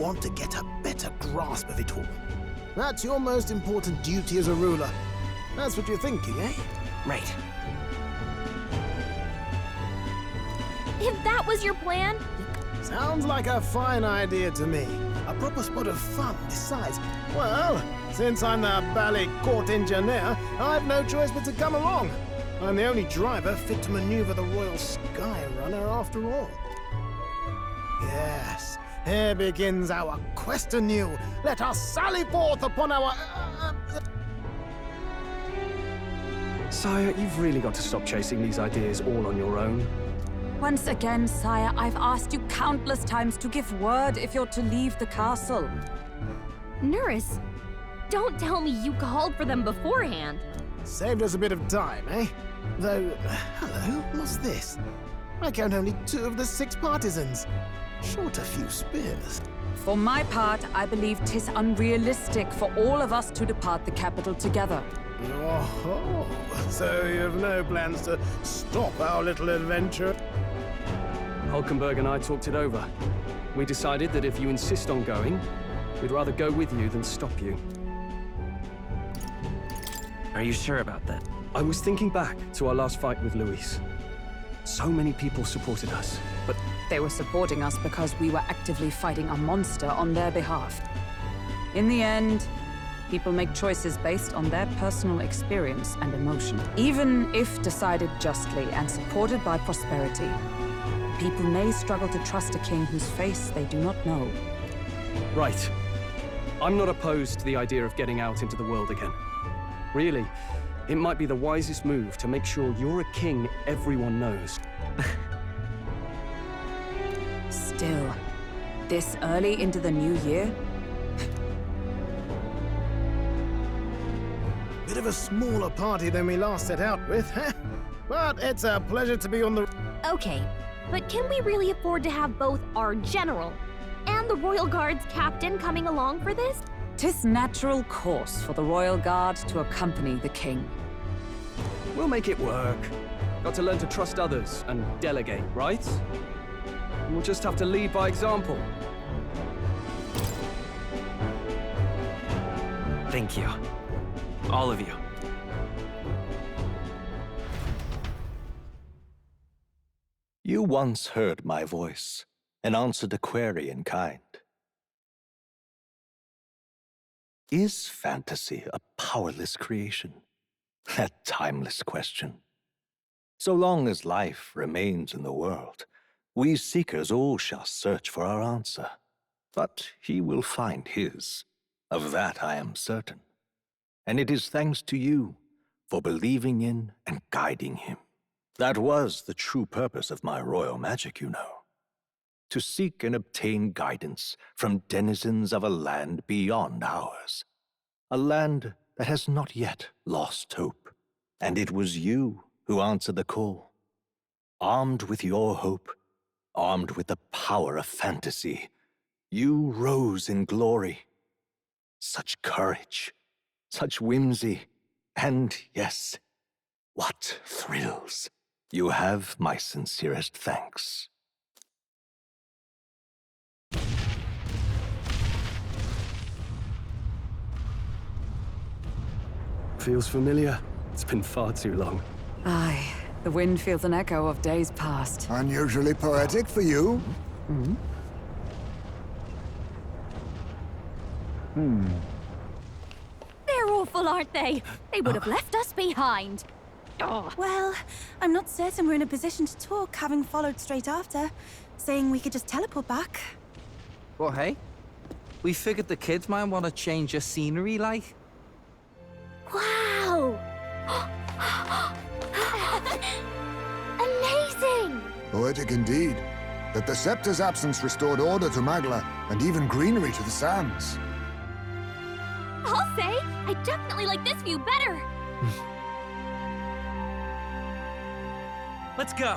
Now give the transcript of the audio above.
want to get a better grasp of it all. That's your most important duty as a ruler. That's what you're thinking, eh? Right. If that was your plan, Sounds like a fine idea to me. A proper spot of fun besides. Well, since I'm the ballet court engineer, I've no choice but to come along. I'm the only driver fit to maneuver the Royal Skyrunner after all. Yes, here begins our quest anew. Let us sally forth upon our... Sire, you've really got to stop chasing these ideas all on your own. Once again, sire, I've asked you countless times to give word if you're to leave the castle. Nurse, don't tell me you called for them beforehand. Saved us a bit of time, eh? Though, hello, what's this? I count only 2 of the 6 partisans. Short a few spears. For my part, I believe 'tis unrealistic for all of us to depart the capital together. Oh, so you have no plans to stop our little adventure? Hulkenberg and I talked it over. We decided that if you insist on going, we'd rather go with you than stop you. Are you sure about that? I was thinking back to our last fight with Luis. So many people supported us, but They were supporting us because we were actively fighting a monster on their behalf. In the end, people make choices based on their personal experience and emotion. Even if decided justly and supported by prosperity, people may struggle to trust a king whose face they do not know. right. I'm not opposed to the idea of getting out into the world again. Really, it might be the wisest move to make sure you're a king everyone knows. Still, this early into the new year? Bit of a smaller party than we last set out with, huh? But it's a pleasure to be on the... Okay, but can we really afford to have both our general and the Royal Guard's captain coming along for this? 'Tis natural course for the Royal Guard to accompany the king. We'll make it work. Got to learn to trust others and delegate, right? We'll just have to lead by example. Thank you. All of you. You once heard my voice and answered a query in kind. Is fantasy a powerless creation? That timeless question. So long as life remains in the world, we seekers all shall search for our answer. But he will find his. Of that I am certain. And it is thanks to you for believing in and guiding him. That was the true purpose of my royal magic, you know. To seek and obtain guidance from denizens of a land beyond ours. A land that has not yet lost hope. And it was you who answered the call. Armed with your hope, armed with the power of fantasy, you rose in glory. Such courage, such whimsy, and yes, what thrills. You have my sincerest thanks. Feels familiar. It's been far too long. Aye, the wind feels an echo of days past. Unusually poetic for you. They're awful, aren't they? They would have left us behind. Oh. Well, I'm not certain we're in a position to talk, having followed straight after, saying we could just teleport back. Well, hey, we figured the kids might want to change your scenery, like. Wow! Amazing! Poetic indeed. That the scepter's absence restored order to Magla, and even greenery to the sands. I'll say, I definitely like this view better. Let's go.